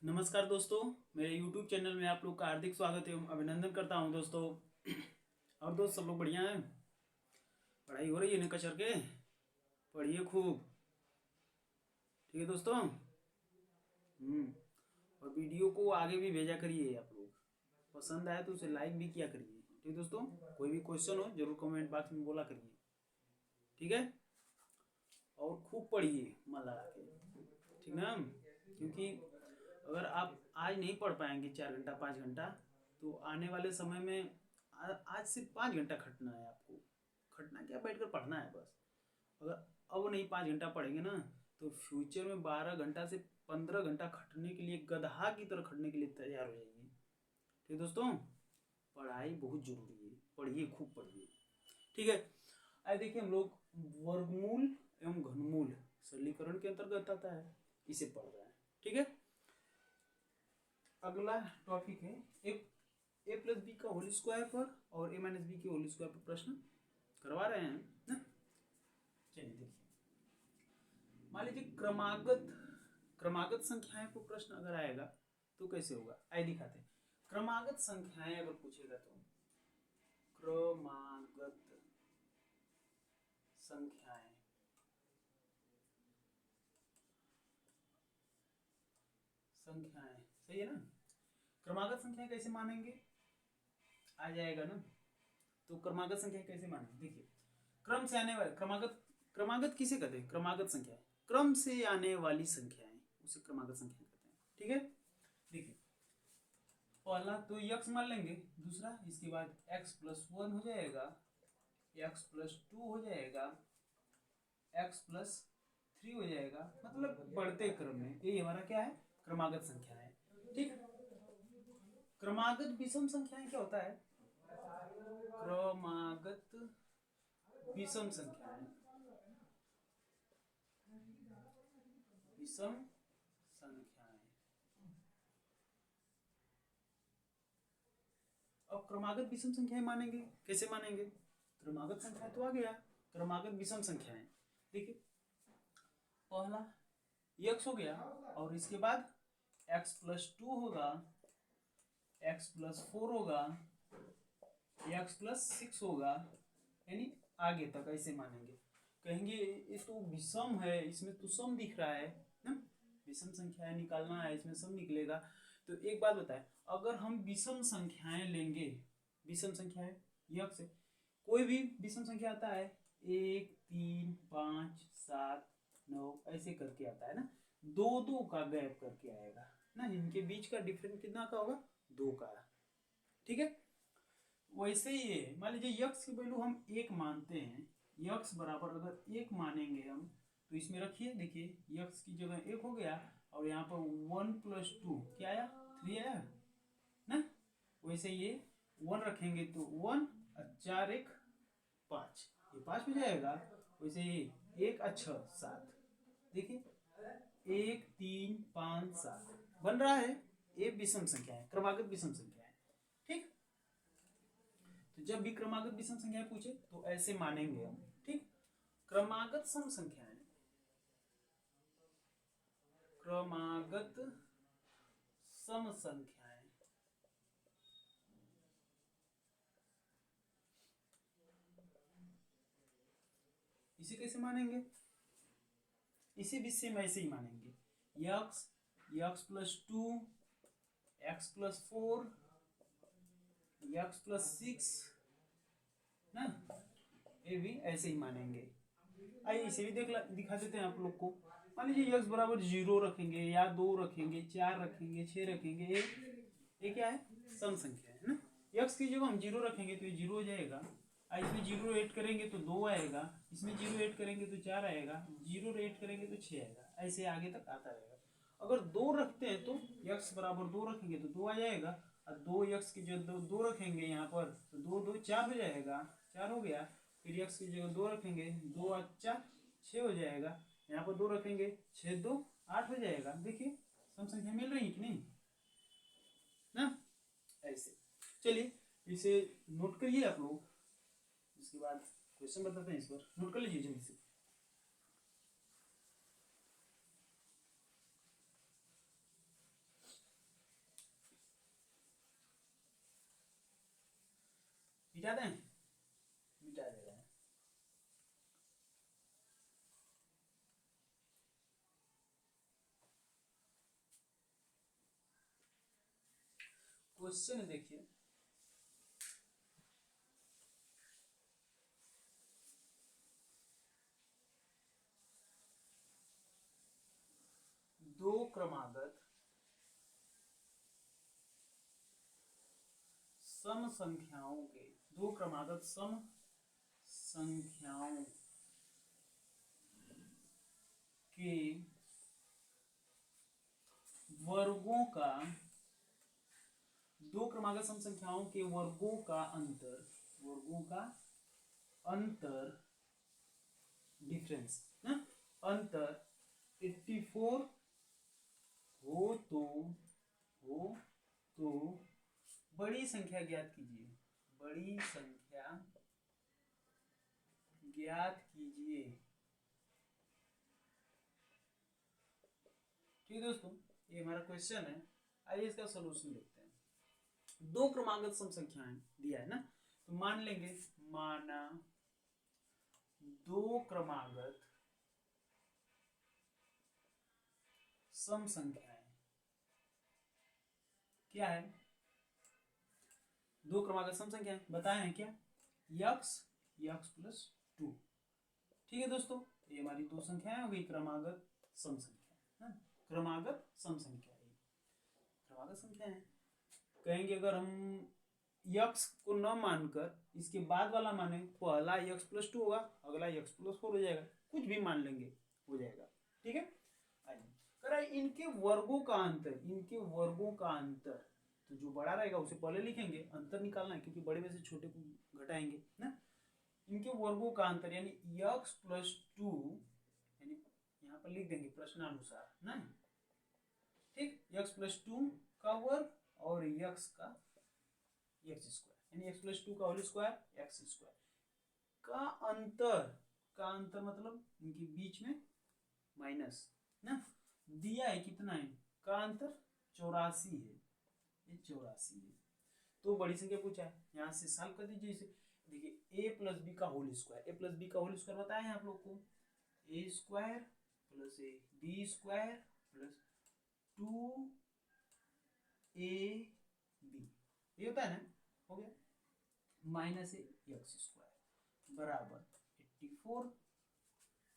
नमस्कार दोस्तों, मेरे YouTube चैनल में आप लोग का हार्दिक स्वागत एवं अभिनंदन करता हूं दोस्तों। और दोस्त सब लोग बढ़िया हैं। पढ़ाई हो रही है निकल के, पढ़िए खूब। ठीक है दोस्तों। और वीडियो को आगे भी भेजा करिए। आप लोग पसंद आए तो उसे लाइक भी किया करिए। ठीक है दोस्तों। कोई भी क्वेश्चन हो जरूर कमेंट बॉक्स में बोला करिए। ठीक है। और खूब पढ़िए मन लगा के, ठीक ना। क्योंकि अगर आप आज नहीं पढ़ पाएंगे 4 घंटा 5 घंटा, तो आने वाले समय में आज से 5 घंटा खटना है आपको। खटना क्या, बैठ कर पढ़ना है बस। अगर अब नहीं 5 घंटा पढ़ेंगे ना, तो फ्यूचर में 12 घंटा से 15 घंटा खटने के लिए, गधा की तरह खटने के लिए तैयार हो जाइए। ठीक है दोस्तों। पढ़ाई बहुत जरूरी है, पढ़िए खूब पढ़िए। ठीक है। आइए देखिए, हम लोग वर्गमूल एवं घनमूल सरलीकरण के अंतर्गत आता है, इसे पढ़ रहे हैं। ठीक है। अगला टॉपिक है ए प्लस बी का होल स्क्वायर पर और ए माइनस बी के होल स्क्वायर पर प्रश्न करवा रहे हैं ना। चलिए देखिए, मान लीजिए क्रमागत संख्याएं को प्रश्न अगर आएगा तो कैसे होगा, आइए दिखाते हैं। क्रमागत संख्याएं अगर पूछेगा तो क्रमागत संख्याएं सही है ना। क्रमागत संख्याएं कैसे मानेंगे, आ जाएगा ना। तो क्रमागत संख्या कैसे मानेंगे, देखिए। क्रम से आने वाले क्रमागत किसे कहते हैं, क्रमागत संख्याएं क्रम से आने वाली संख्याएं, उसे क्रमागत संख्या कहते हैं। ठीक है। देखिए, पहला तो x मान लेंगे, दूसरा इसके बाद x+1 हो जाएगा, x+2 हो जाएगा, x+3 हो जाएगा। मतलब बढ़ते क्रम में, ये हमारा क्या है, क्रमागत संख्या है। ठीक। क्रमागत विषम संख्याएं क्या होता है, क्रमागत विषम संख्याएं, विषम संख्याएं। अब क्रमागत विषम संख्याएं मानेंगे, कैसे मानेंगे। क्रमागत संख्या तो आ गया, क्रमागत विषम संख्याएं। देखिए, पहला x हो गया और इसके बाद x+2 होगा, x+4 होगा, x+6 होगा, यानी आगे तक ऐसे मानेंगे। कहेंगे ये तो विषम है, इसमें तो सम दिख रहा है ना, विषम संख्याएं निकालना है, इसमें सम निकलेगा। तो एक बात बताए, अगर हम विषम संख्याएं लेंगे, विषम संख्याएं यक से कोई भी विषम संख्या आता है 1 3 5 7 9 ऐसे करके आता है ना, दो दो का गैप करके आएगा ना, इनके बीच का डिफरेंस कितना का होगा, 2 का। ठीक है। वैसे ही है, मान लीजिए यक्स की वैल्यू हम 1 मानते हैं, यक्स बराबर अगर 1 मानेंगे हम, तो इसमें रखिए, देखिए यक्स की जगह 1 हो गया और यहाँ पर 1+2 क्या आया, 3 आया ना। वैसे ये 1 रखेंगे तो 1 और 4 1 5, ये 5 हो जाएगा। वैसे ये 1 और 6 7, देखिए 1 3 5 7 बन रहा है। ये विषम संख्या है, क्रमागत विषम संख्या है। ठीक। तो जब भी क्रमागत विषम संख्याएं पूछे तो ऐसे मानेंगे हम। ठीक। क्रमागत सम संख्याएं, क्रमागत सम संख्याएं, इसे कैसे मानेंगे, इसे भी सेम ऐसे ही मानेंगे। x+2 x+4 x+6 ना, ये भी ऐसे ही मानेंगे। आइए इसे भी दिखा देते हैं आप लोग को। मान लीजिए x बराबर 0 रखेंगे या 2 रखेंगे, 4 रखेंगे, 6 रखेंगे, ये क्या है, सम संख्या है ना। x की जगह हम 0 रखेंगे तो ये 0 हो जाएगा, इसमें 0 ऐड करेंगे तो 2 आएगा, इसमें 0 ऐड करेंगे तो 4 आएगा, 0 ऐड करेंगे तो 6 आएगा, ऐसे आगे तक आता रहेगा। अगर 2 रखते हैं तो x बराबर 2 रखेंगे तो 2 आ जाएगा, और 2x की जगह 2 रखेंगे यहाँ पर तो 2 2 4 हो जाएगा, 4 हो गया। फिर x की जगह 2 रखेंगे, 2 और 4 6 हो जाएगा, यहाँ पर 2 रखेंगे, 6 2 8 हो जाएगा। देखिए सम संख्या मिल रही है कि नहीं ना, ऐसे। चलिए इसे नोट करिए आप लोग, इसके बाद क्वेश्चन बताते हैं, इस पर नोट कर लीजिए जल्दी से। मिटा दें, मिटा दे रहे हैं। क्वेश्चन देखिए, दो क्रमागत सम संख्याओं के, दो क्रमागत सम संख्याओं के वर्गों का, दो क्रमागत सम संख्याओं के वर्गों का अंतर, वर्गों का अंतर डिफरेंस ना, अंतर 84 हो तो बड़ी संख्या ज्ञात कीजिए, बड़ी संख्या ज्ञात कीजिए। ठीक है दोस्तों, ये हमारा क्वेश्चन है। आइए इसका सलूशन देखते हैं। दो क्रमागत सम संख्याएं दिया है ना, तो मान लेंगे, माना दो क्रमागत सम संख्याएं क्या है, दो क्रमागत सम संख्याएं बताए हैं क्या, यक्स प्लस 2। ठीक है दोस्तों, ये हमारी दो संख्याएं हो गई क्रमागत सम संख्या, क्रमागत सम संख्या, क्रमागत संख्या है। कहेंगे अगर हम यक्स को न मानकर इसके बाद वाला माने, पहला यक्स प्लस 2 होगा, अगला यक्स प्लस 4 हो जाएगा, कुछ भी मान लेंगे हो जाएगा। ठीक है, आइए इनके वर्गों का अंतर, इनके वर्गों का अंतर, तो जो बड़ा रहेगा उसे पहले लिखेंगे, अंतर निकालना है क्योंकि बड़े में से छोटे को घटाएंगे ना। इनके वर्गों का अंतर यानी यक्स प्लस 2, यानी यहाँ पर लिख देंगे प्रश्नानुसार ना, ठीक, यक्स प्लस 2 का वर्ग और यक्स का एक्स स्क्वायर, यानी एक्स प्लस 2 का होल स्क्वायर एक्स स्क्वायर का अंतर, का अंतर मतलब इनके बीच में माइनस ना, दिया है कितना है, का अंतर 84 है, ये 84 है। तो बड़ी संख्या पूछा है, यहाँ से सॉल्व कर दीजिए इसे। देखिए ए प्लस बी का whole square, A plus B का होल स्क्वायर बताए हैं आप लोग को, A square plus A B square plus 2 A B, ये होता है ना, हो गया, माइनस ए एक्स स्क्वायर बराबर 84।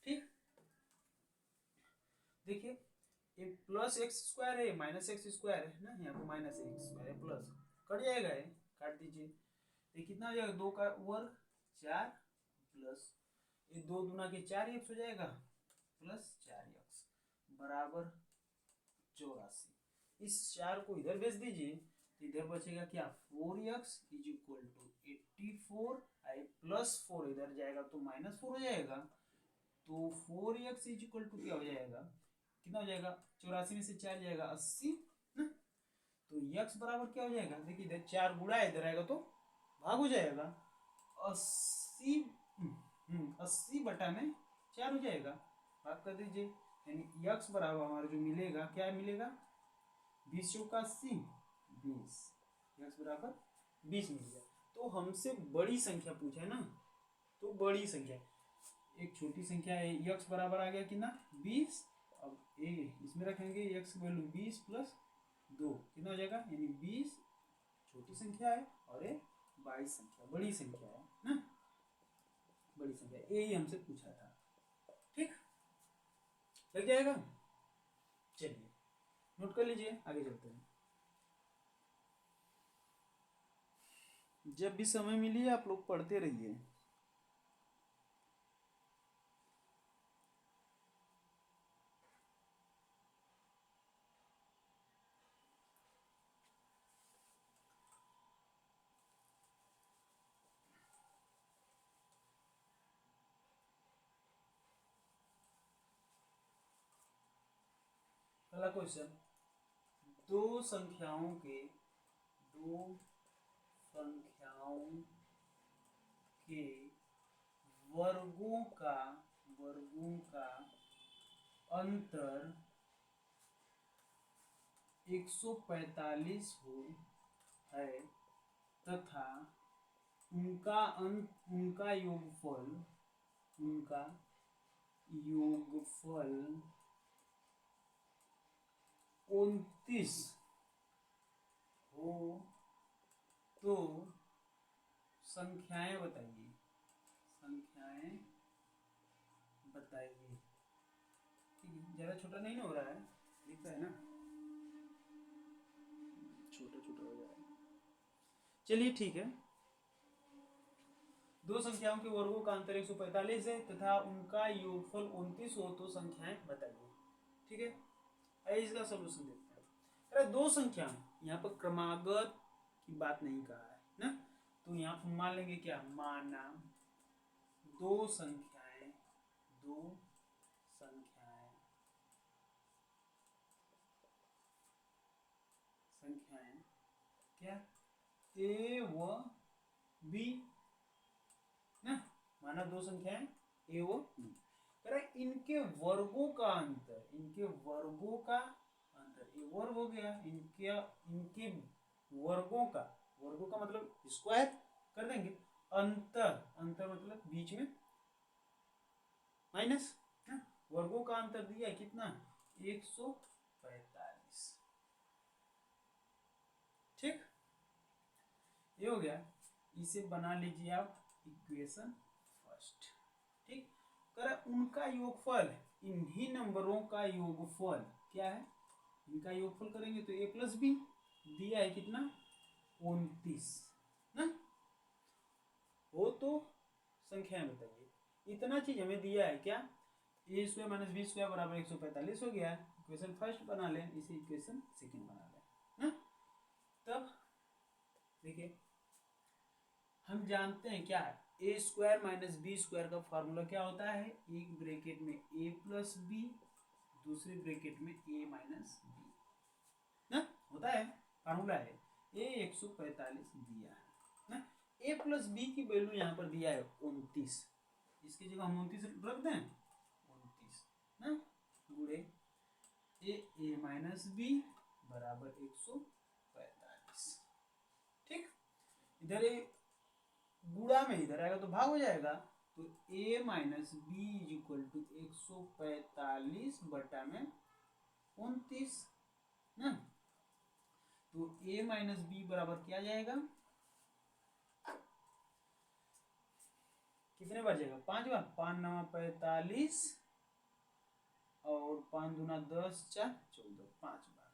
ठीक, देखिए ये प्लस एक्स स्क्वायर है, माइनस एक्स स्क्वायर है ना, यहाँ पे माइनस एक्स स्क्वायर है, प्लस कट जाएगा, ये काट दीजिए, ये कितना हो जाएगा, 2 का वर्ग 4 प्लस ये 2 दूना के 4 एक्स हो जाएगा प्लस 4 एक्स बराबर 84। इस 4 को इधर भेज दीजिए, इधर बचेगा क्या, 4x is equal to 84, I plus 4 इधर जाएगा तो माइनस 4 हो जाएगा, तो 4x इज इक्वल टू क्या हो जाएगा, कितना हो जाएगा, 84 में से 4 जाएगा 80 ना, तो x बराबर क्या हो जाएगा, देखिए इधर 4 गुणा है, इधर आएगा तो भाग हो जाएगा, 80 बटा में 4 हो जाएगा, भाग कर दीजिए, यानी x बराबर हमारा जो मिलेगा, क्या मिलेगा, 20 चौका 80, 20, x बराबर 20 मिल गया। तो हमसे बड़ी संख्या पूछा है ना, तो बड़ी संख्या, एक छोटी संख्या है, x बराबर आ गया कितना 20, अब ए इसमें रखेंगे x की वैल्यू 20 प्लस 2 कितना हो जाएगा, यानी 20 छोटी संख्या है और ये 22 संख्या बड़ी संख्या है ना, बड़ी संख्या, यही हमसे पूछा था। ठीक, लग जाएगा, चलिए नोट कर लीजिए, आगे चलते हैं। जब भी समय मिलिए आप लोग पढ़ते रहिए। पहला क्वेश्चन, दो संख्याओं के वर्गों का अंतर 145 है तथा उनका योगफल 29 हो तो संख्याएं बताइए। ठीक है, ज़्यादा छोटा नहीं ना हो रहा है, दिखता है ना, छोटा छोटा हो जा रहा है। चलिए ठीक है। दो संख्याओं के वर्गों का अंतर 145 है तथा उनका योगफल 29 हो तो संख्याएं बताइए। ठीक है, आइए इसका सॉल्यूशन देखते हैं। अरे दो संख्या, यहाँ पर क्रमागत की बात नहीं कहा है ना, तो यहाँ पर मान लेंगे क्या, माना दो संख्याएं क्या, ए व बी ना, माना दो संख्याएं ए व बी, इनके वर्गों का अंतर, ये वर्ग हो गया, इनके वर्गों का मतलब स्क्वायर कर देंगे, अंतर मतलब बीच में माइनस, वर्गों का अंतर दिया है कितना, 145। ठीक, ये हो गया। इसे बना लीजिए आप इक्वेशन फर्स्ट। ठीक, उनका योगफल, इन्हीं नंबरों का योगफल क्या है, इनका योगफल करेंगे तो a प्लस बी दिया है कितना, 29 ना, हो तो संख्याएं बताइए। इतना चीज हमें दिया है क्या, ए स्क्वायर माइनस बी स्क्वायर बराबर 145 हो गया। इक्वेशन फर्स्ट बना लें, इसे इक्वेशन सेकंड बना लें ना। तब देखिए हम जानते हैं क्या है, ए स्क्वायर माइनस बी स्क्वायर का फॉर्मूला क्या होता है, एक ब्रैकेट में ए प्लस बी, दूसरे ब्रैकेट में ए माइनस बी ना, होता है, फॉर्मूला है। ए 145 दिया है ना, ए प्लस बी की वैल्यू यहाँ पर दिया है 29, इसकी जगह हम 29 रख दें, 29 ना, गुणे ए माइनस बी बराबर 145। ठीक, इधर गुणा में इधर आएगा तो भाग हो जाएगा, तो a minus B is equal to 145 बटा में 29 ना, तो a माइनस बी बराबर क्या जाएगा, कितने बार जाएगा, 5 बार, 5 9 45 और 5 दूना 10 4 14, 5 बार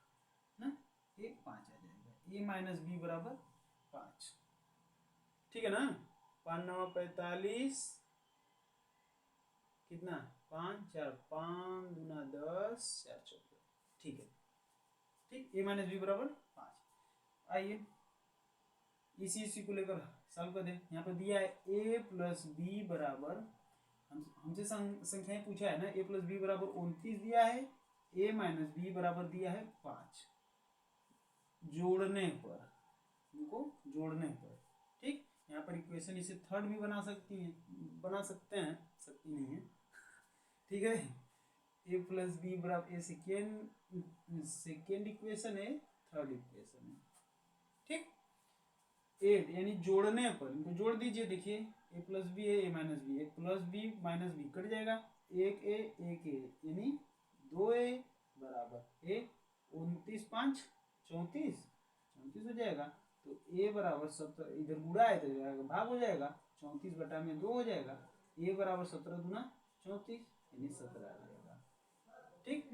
ना, ये 5 आ जाएगा, a माइनस बी बराबर 5। ठीक है ना, 5 9 45 कितना, 5 4 5 दूना 10 4 14। ठीक है, ठीक, ए माइनस बी बराबर 5। आइए इसी को लेकर सॉल्व कर दें। यहाँ पर दिया है ए प्लस बी बराबर, हमसे संख्याएं पूछा है ना, ए प्लस बी बराबर 29 दिया है, ए माइनस बी बराबर दिया है 5, जोड़ने पर, इनको जोड़ने पर। ठीक, यहाँ पर इक्वेशन इसे थर्ड भी बना सकते हैं, सकती नहीं है। ठीक है, ए प्लस बी बराबर, ए सेकेंड इक्वेशन है, थर्ड इक्वेशन है। ठीक, ए यानी जोड़ने पर, इनको जोड़ दीजिए, देखिए ए प्लस बी है, ए माइनस बी है, plus B minus B cut जाएगा, एक ए यानी 2a बराबर ए, 29 5 34 हो जाएगा, तो a बराबर 17, इधर गुणा है तो भाग हो जाएगा, 34 बटा में 2 हो जाएगा, a बराबर 17 दूना 34 यानी 17 आ जाएगा। ठीक,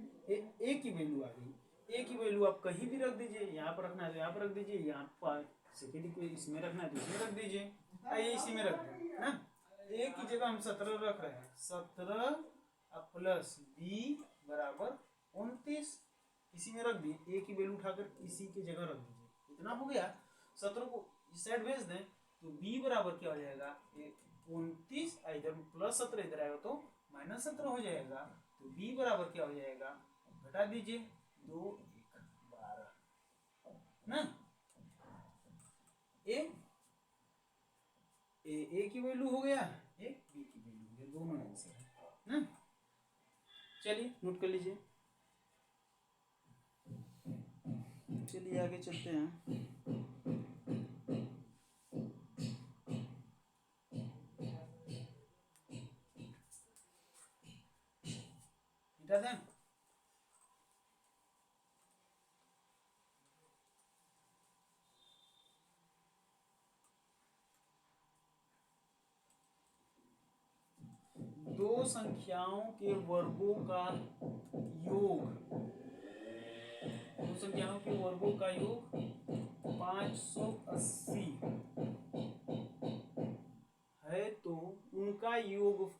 ए की वैल्यू आ गई, ए की वैल्यू आप कहीं भी रख दीजिए, यहाँ पर रखना है तो यहाँ पर रख दीजिए, यहाँ पर सेकेंड को इसमें रखना है तो इसमें रख दीजिए, आइए इसी में रख दें ना, ए की जगह हम 17 रख रहे हैं, 17 प्लस बी बराबर 29, इसी में रख दिए, ए की वैल्यू उठाकर इसी की जगह रख दीजिए, इतना हो गया। 17 को इस साइड भेज दें तो बी बराबर क्या हो जाएगा, 29, इधर प्लस 17 इधर आएगा तो माइनस 17 हो जाएगा, तो बी बराबर क्या हो जाएगा, घटा दीजिए, 2 1 12 ना, ए की वैल्यू हो गया, ए बी की वैल्यू हो गया, दोनों आंसर है ना। चलिए नोट कर लीजिए, चलिए आगे चलते हैं। याद है? दो संख्याओं के वर्गों का योग, दो संख्याओं के वर्गों का योग 580 है, तो उनका योग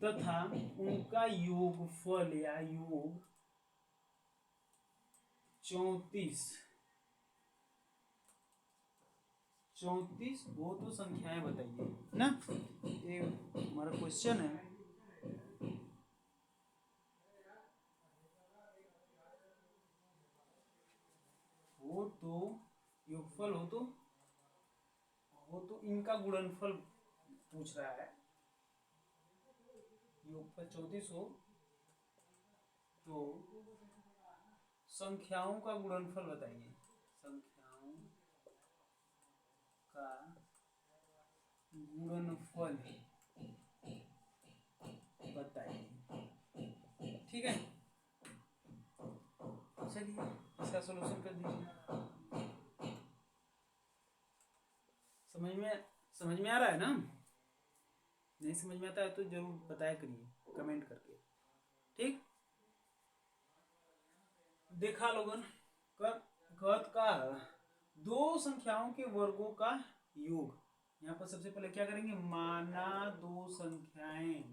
तथा उनका योगफल या योग 34 वो तो संख्याएं बताइए ना, ये हमारा क्वेश्चन है। वो तो योगफल हो तो इनका गुणनफल पूछ रहा है। योगफल 34 हो तो संख्याओं का गुणनफल बताइए, संख्याओं का गुणनफल बताइए। ठीक है, चलिए इसका सॉल्यूशन कर दीजिए। समझ में आ रहा है ना? नहीं समझ में आता है तो जरूर बताया करिए कमेंट करके। ठीक, देखा लोगन कद का दो संख्याओं के वर्गों का योग। यहाँ पर सबसे पहले क्या करेंगे, माना दो संख्याएं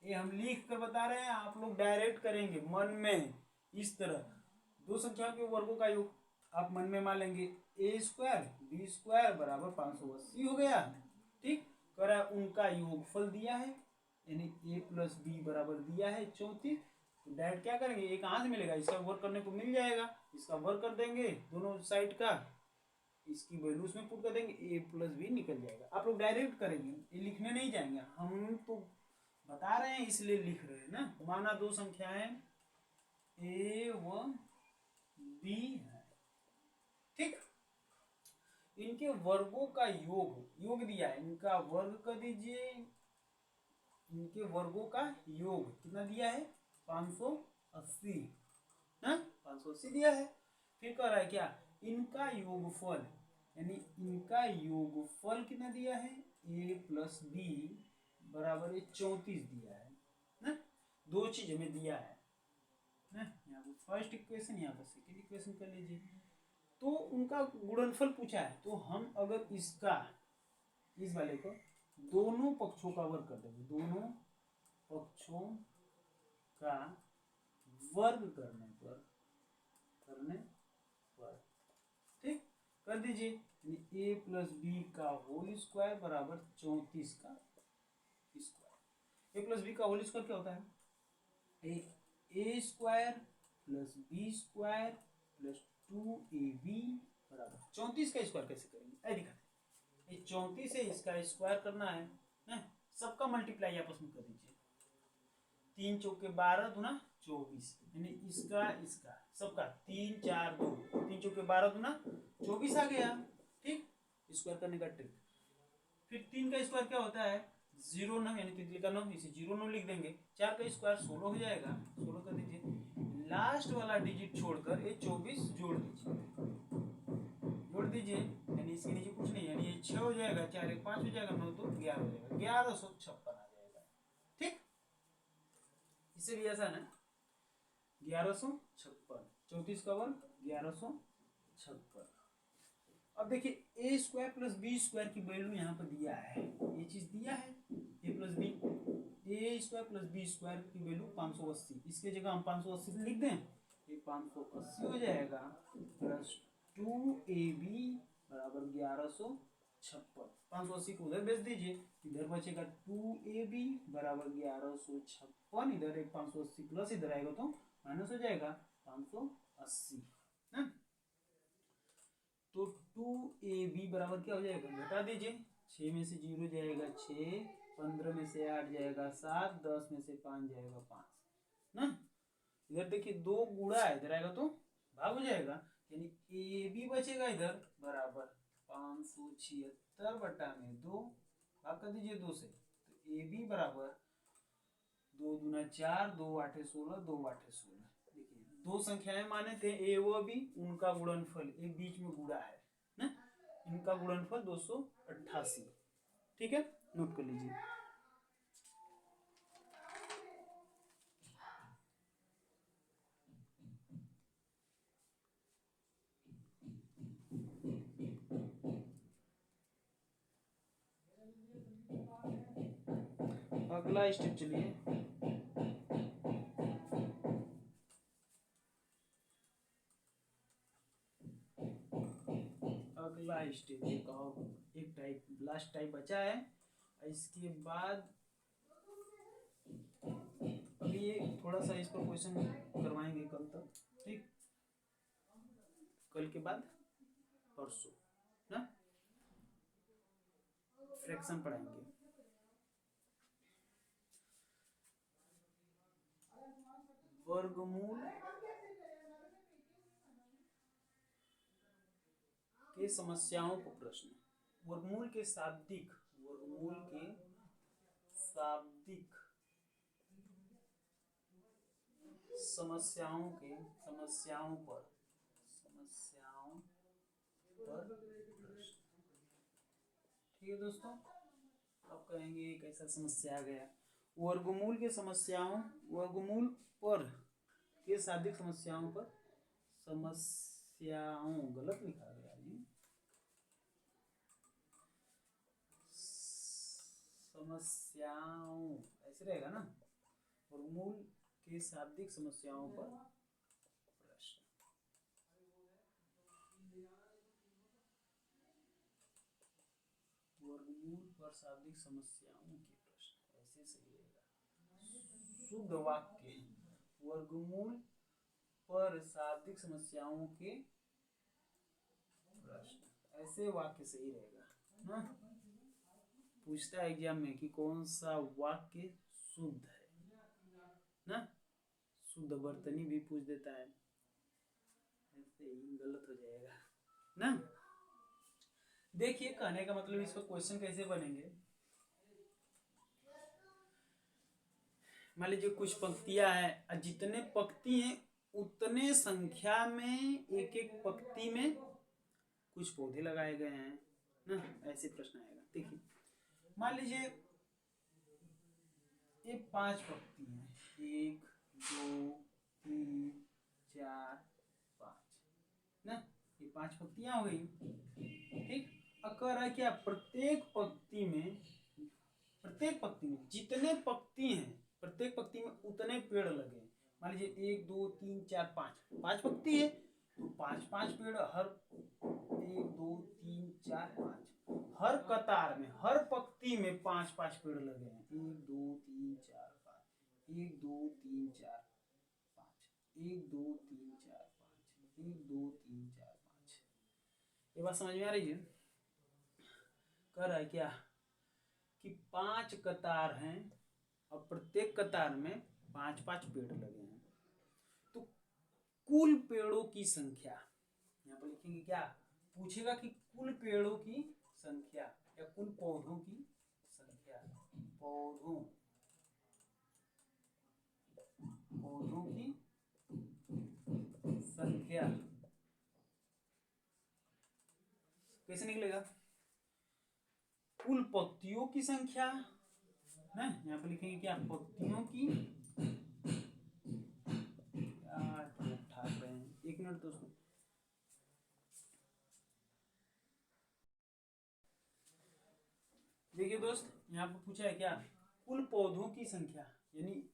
ये हम लिख कर बता रहे हैं, आप लोग डायरेक्ट करेंगे मन में। इस तरह दो संख्याओं के वर्गों का योग आप मन में मान लेंगे, a स्क्वायर b स्क्वायर बराबर 580 हो गया। ठीक, करा उनका योगफल दिया है, यानी a प्लस बी बराबर दिया है 34। तो डायरेक्ट क्या करेंगे, एक कहाँ से मिलेगा, इसका वर्क करने को मिल जाएगा, इसका वर्क कर देंगे दोनों साइड का, इसकी वैल्यू उसमें पुट कर देंगे, a प्लस बी निकल जाएगा। आप लोग डायरेक्ट करेंगे, ये लिखने नहीं जाएंगे, हम तो बता रहे हैं इसलिए लिख रहे हैं ना। माना दो संख्याएं a व b है, ठीक, इनके वर्गों का योग दिया है, इनका वर्ग कर दीजिए। इनके वर्गों का योग कितना दिया है, 580 ना, 580 दिया है। फिर कह रहा है क्या, इनका योगफल, यानी इनका योगफल कितना दिया है, a प्लस बी बराबर 34 दिया है ना। दो चीज हमें दिया है ना, यहाँ पर फर्स्ट इक्वेशन, यहाँ पर सेकेंड इक्वेशन कर लीजिए। तो उनका गुणनफल पूछा है, तो हम अगर इसका इस वाले को दोनों पक्षों का वर्ग कर देंगे, दोनों पक्षों का वर्ग करने पर ठीक कर दीजिए, a प्लस बी का होल स्क्वायर बराबर 34 का स्क्वायर। a प्लस बी का होल स्क्वायर क्या होता है, a square plus B square plus 2ab बराबर 34 का स्क्वायर कैसे करेंगे, ऐ दिखाते। ये 34 है, इसका स्क्वायर करना है ना, सबका मल्टीप्लाई आपस में कर दीजिए। 3 चौके 12 दूना 24, यानी इसका सबका 3 4 2, 3 चौके 12 दूना 24 आ गया। ठीक, स्क्वायर करने का ट्रिक। फिर 3 का स्क्वायर क्या होता है, 0 9, यानी तितली का 9, इसे 0 9 लिख देंगे। 4 का स्क्वायर 16 हो जाएगा, 16 कर दीजिए। लास्ट वाला डिजिट छोड़कर ये 24 जोड़ दीजिए, यानी इसके नीचे कुछ नहीं, यानी ये 6 हो जाएगा, 4 1 5 हो जाएगा, 9 2 11 हो जाएगा, 1156 आ जाएगा। ठीक, इससे भी आसान है, 1156, 34 का वर्ग 1156। अब देखिए ए स्क्वायर प्लस बी स्क्वायर की वैल्यू यहाँ पर दिया है, ये चीज दिया है, ए प्लस बी, ए स्क्वायर प्लस बी स्क्वायर की वैल्यू 580, इसके जगह हम 580 लिख दें, ये 580 हो जाएगा प्लस 2ab बराबर 1156। 580 को उधर भेज दीजिए, इधर बचेगा 2ab बराबर 1156, इधर एक 580 प्लस इधर आएगा तो माइनस हो जाएगा 580 ना। तो 2ab बराबर क्या हो जाएगा, घटा दीजिए, 6 में से 0 जाएगा 6, 15 में से 8 जाएगा 7, 10 में से 5 जाएगा 5 ना। इधर देखिए 2 गुणा है, इधर आएगा तो भाग हो जाएगा, यानी ab बचेगा इधर बराबर 576 बटा में 2, भाग कर दीजिए 2 से, तो ab बराबर 2 दूना 4, 2 आठे 16, 2 आठे 16। देखिए दो संख्याएं माने थे ए व बी, उनका गुणनफल एक बीच में गुणा है ना, इनका गुणनफल 288। ठीक है, नोट कर लीजिए। अगला स्टेप चलिए, अगला स्टेप एक टाइप लास्ट टाइप बचा है। इसके बाद अभी ये थोड़ा सा इस पर क्वेश्चन करवाएंगे कल तक, ठीक, कल के बाद परसों ना फ्रैक्शन पढ़ाएंगे। वर्गमूल के समस्याओं को प्रश्न, वर्गमूल के शाब्दिक समस्याओं पर प्रश्न। ठीक है दोस्तों, अब कहेंगे कैसा समस्या आ गया। वर्गमूल के समस्याओं, वर्गमूल पर के शाब्दिक समस्याओं पर, गलत लिखा गया जी, समस्याओं ऐसे रहेगा ना, वर्गमूल के शाब्दिक समस्याओं पर प्रश्न। वर्गमूल पर शाब्दिक समस्याओं के प्रश्न, ऐसे सही रहेगा। शुद्ध वाक्य, वर्गमूल पर शाब्दिक समस्याओं के प्रश्न, ऐसे वाक्य सही रहेगा ना। पूछता है एग्जाम में कि कौन सा वाक्य शुद्ध है ना, शुद्ध वर्तनी भी पूछ देता है, ऐसे ही गलत हो जाएगा ना। देखिए कहने का मतलब इसका क्वेश्चन कैसे बनेंगे, मान लीजिए कुछ पंक्तियां हैं, जितने पंक्ति हैं उतने संख्या में एक एक पंक्ति में कुछ पौधे लगाए गए हैं ना, ऐसे प्रश्न आएगा। देखिए मान लीजिए ये 5 पंक्ति हैं, 1 2 3 4 5 ना, ये 5 पंक्तियां हो गई। ठीक, अब कह रहा है क्या प्रत्येक पंक्ति में जितने पंक्ति हैं प्रत्येक पंक्ति में उतने पेड़ लगे। मान लीजिए 1 2 3 4 5 पंक्ति है तो 5 पेड़, हर 1 2 3 4 5 हर कतार में, हर पंक्ति में 5 पेड़ लगे हैं। 1 2 3 4 5 1 2 3 4 5 1 2 3 4 5 1 2 3 4 5। ये बात समझ में आ रही है? कह रहा है क्या कि 5 कतार हैं और प्रत्येक कतार में 5 पेड़ लगे हैं, तो कुल पेड़ों की संख्या, यहाँ पर लिखेंगे क्या, पूछेगा कि कुल पेड़ों की संख्या या कुल पौधों की संख्या, पौधों की संख्या कैसे निकलेगा, कुल पत्तियों की संख्या ना, यहाँ पर लिखेंगे क्या, पत्तियों की, एक मिनट दोस्तों, देखिए दोस्त यहाँ पर पूछा है क्या, कुल पौधों की संख्या, यानी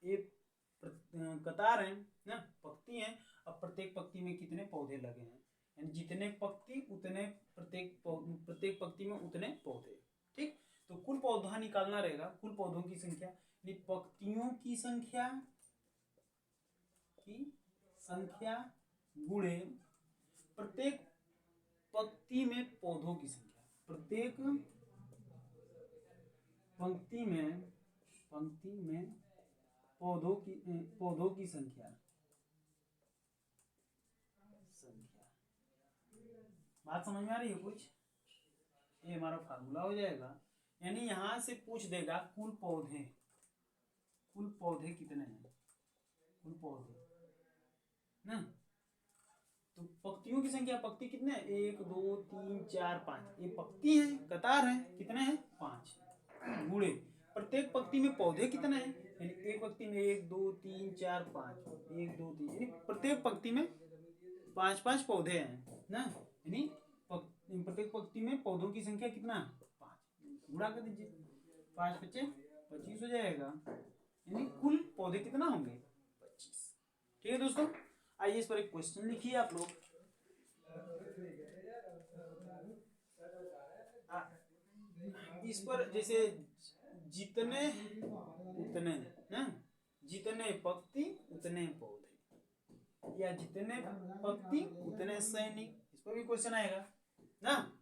एक कतार है ना, पंक्ति है, अब प्रत्येक पंक्ति में कितने पौधे लगे हैं, यानी जितने पंक्ति उतने प्रत्येक पंक्ति में उतने पौधे। ठीक, तो कुल पौधा निकालना रहेगा, कुल पौधों की संख्या यानी पंक्तियों की संख्या गुणे प्रत्येक पंक्ति में पौधों की संख्या, प्रत्येक पंक्ति में पौधों की संख्या। बात समझ में आ रही है कुछ? ये हमारा फार्मूला हो जाएगा, यानी यहां से पूछ देगा कुल पौधे, कुल पौधे कितने हैं, कुल पौधे ना। तो पत्तियों की संख्या, पत्ती कितने हैं, 1 2 3 4 5, ये पत्ती है, कतार है, कितने हैं 5 गुणे प्रत्येक पत्ती में पौधे कितने हैं, यानी एक पत्ती में 1 2 3 4 5, 1 2 3, यानी प्रत्येक पत्ती में 5 पौधे हैं ना, यानी प्रत्येक पत्ती में पौधों की संख्या कितना 5, गुणा कर दीजिए, 5 बच्चे 25 हो जाएगा, यानी कुल पौधे कितना होंगे 25। ठीक है दोस्तों, आइए इस पर एक क्वेश्चन लिखिए आप लोग। इस पर जैसे जितने उतने ना, जितने पत्ती उतने पौधे, या जितने पत्ती उतने सैनिक, इस पर भी क्वेश्चन आएगा ना।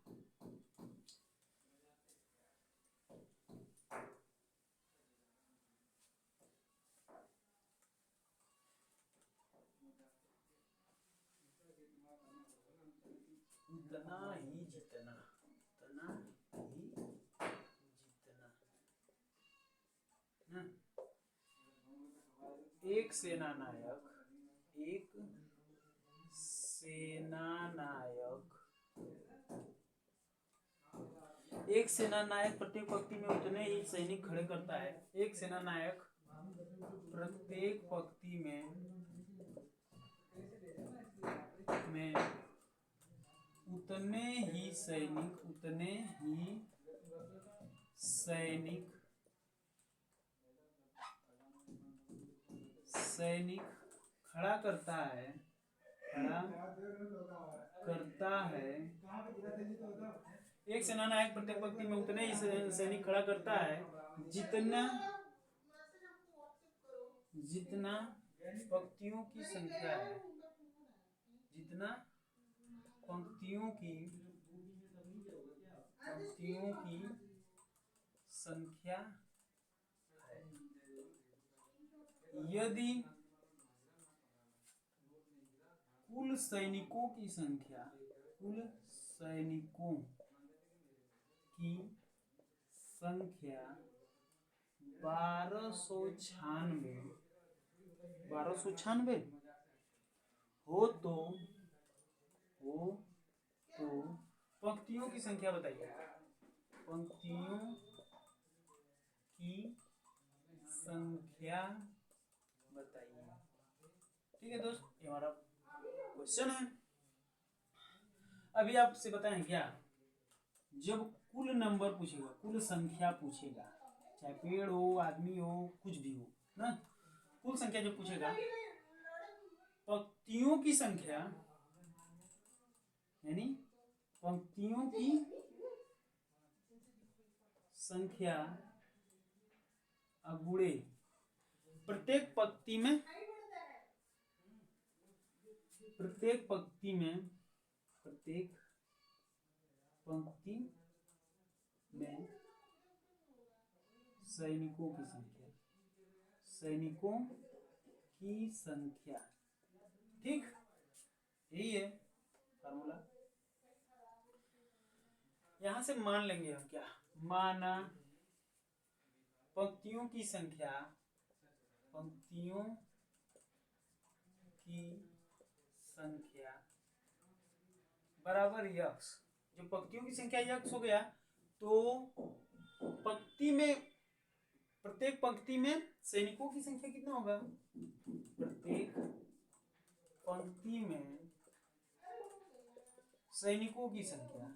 उतना ही जितना, उतना ही जितना ना। एक सेनानायक, एक सेनानायक, एक सेनानायक प्रत्येक पंक्ति में उतने ही सैनिक खड़े करता है। एक सेनानायक प्रत्येक पंक्ति में उतने ही सैनिक, उतने ही सैनिक खड़ा करता है, खड़ा करता है। एक सेनानायक प्रत्येक पंक्ति में उतने ही सैनिक खड़ा करता है जितना जितना पंक्तियों की संख्या है, जितना पंक्तियों की संख्या है। यदि कुल सैनिकों की संख्या, कुल सैनिकों की संख्या 1296 हो तो पंक्तियों की संख्या बताइए, पंक्तियों की संख्या बताइए। ठीक है दोस्त, ये हमारा क्वेश्चन है। अभी आपसे बताएं क्या, जब कुल नंबर पूछेगा, कुल संख्या पूछेगा, चाहे पेड़ हो, आदमी हो, कुछ भी हो ना, कुल संख्या जब पूछेगा, पंक्तियों की संख्या यानी पंक्तियों की संख्या गुणे प्रत्येक पंक्ति में सैनिकों की संख्या। ठीक, यही है फार्मूला। यहां से मान लेंगे हम क्या, माना पंक्तियों की संख्या बराबर यक्स। जब पंक्तियों की संख्या यक्स हो गया तो पंक्ति में, प्रत्येक पंक्ति में सैनिकों की संख्या कितना होगा, प्रत्येक पंक्ति में सैनिकों की संख्या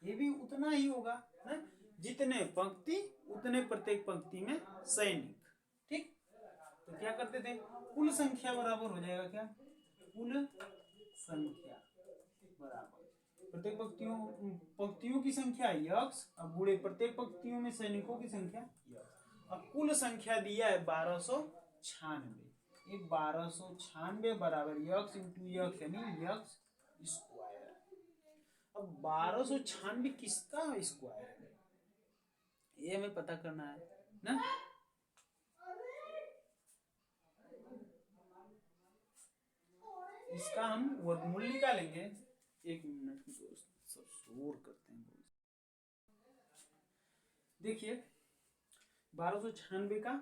ये भी उतना ही होगा ना, जितने पंक्ति उतने प्रत्येक पंक्ति में सैनिक। ठीक, तो क्या करते थे, कुल संख्या बराबर हो जाएगा क्या, कुल संख्या बराबर प्रत्येक पंक्तियों की संख्या यक्स, अब गुणे प्रत्येक पंक्तियों में सैनिकों की संख्या यक्स। अब कुल संख्या दिया है 1296, ये 1296 बराबर यक्स इंटू यक्स यानी यक्स स्क्वायर। अब 1296 किसका स्क्वायर है, ये हमें पता करना है ना। इसका हम वर्गमूल निकालेंगे। एक मिनट दोस्त, सब शोर करते हैं। देखिए 1296 का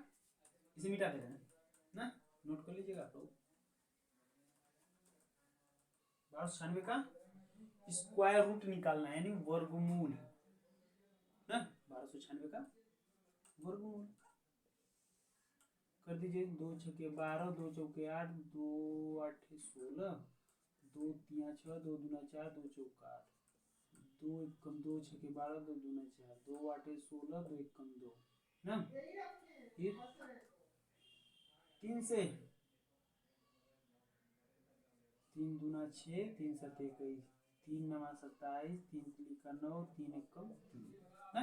इसे मिटा दे रहे हैं ना, नोट कर लीजिएगा आप लोग। 1296 का स्क्वायर रूट निकालना है, यानी वर्गमूल ना। 1296 का वर्गमूल कर दीजिए। 2 छके 12, 2 चौके 8, 2 आठे 16, 2 तिया 6, 2 दूना 4, 2 चौका 8, 2 एक कम 2 छके 12, 2 दूना 4, 2 आठे 16, 2 एक कम 2 ना। फिर 3 से 3 दूना 6, 3 7 21, 3 नवा 27, 3 तिली का 9, 3 एक कम 3 ना।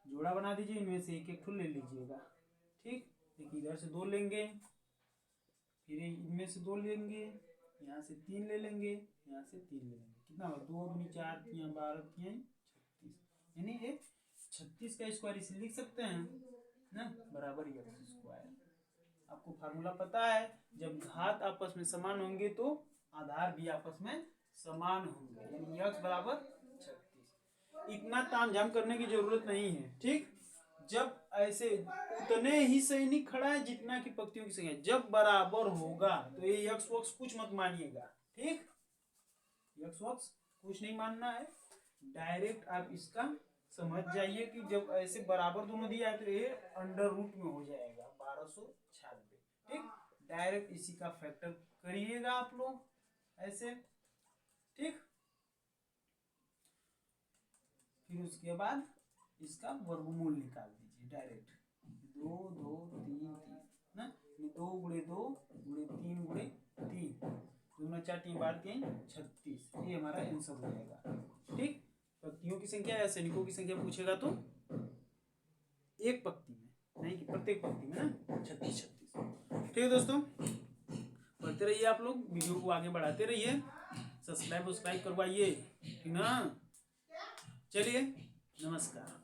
जोड़ा बना दीजिए, इनमें से एक एक ठो ले लीजिएगा। ठीक, एक इधर से 2 लेंगे, फिर इनमें से 2 लेंगे, यहाँ से 3 ले लेंगे, यहाँ से 3 ले लेंगे। कितना हुआ 2 दूनी 4 तिया 12 तिया 36, यानी ये 36 का स्क्वायर इसे लिख सकते हैं ना, बराबर x स्क्वायर। आपको फार्मूला पता है, जब घात आपस में समान होंगे तो आधार भी आपस में समान होंगे, यानी x बराबर 36। इतना तामझाम करने की जरूरत नहीं है। ठीक, जब ऐसे उतने ही सैनिक खड़ा है जितना की पंक्तियों की संख्या, जब बराबर होगा तो ये यक्स वक्स कुछ मत मानिएगा। ठीक, यक्स वक्स कुछ नहीं मानना है, डायरेक्ट आप इसका समझ जाइए कि जब ऐसे बराबर दोनों दिया है तो ये अंडर रूट में हो जाएगा 1296। ठीक, डायरेक्ट इसी का फैक्टर करिएगा आप लोग ऐसे। ठीक, फिर उसके बाद इसका वर्गमूल निकाल दीजिए डायरेक्ट। 2 2 3 3 ना, 2 गुणे 2 गुणे 3 गुणे 3, 2 4 3 12 3 36, ये हमारा आंसर हो जाएगा। ठीक, पंक्तियों की संख्या या सैनिकों की संख्या पूछेगा तो एक पंक्ति में, नहीं कि प्रत्येक पंक्ति में ना 36 36। ठीक है दोस्तों, पढ़ते रहिए आप लोग, वीडियो को आगे बढ़ाते रहिए, सब्सक्राइब करवाइए, ठीक ना। चलिए, नमस्कार।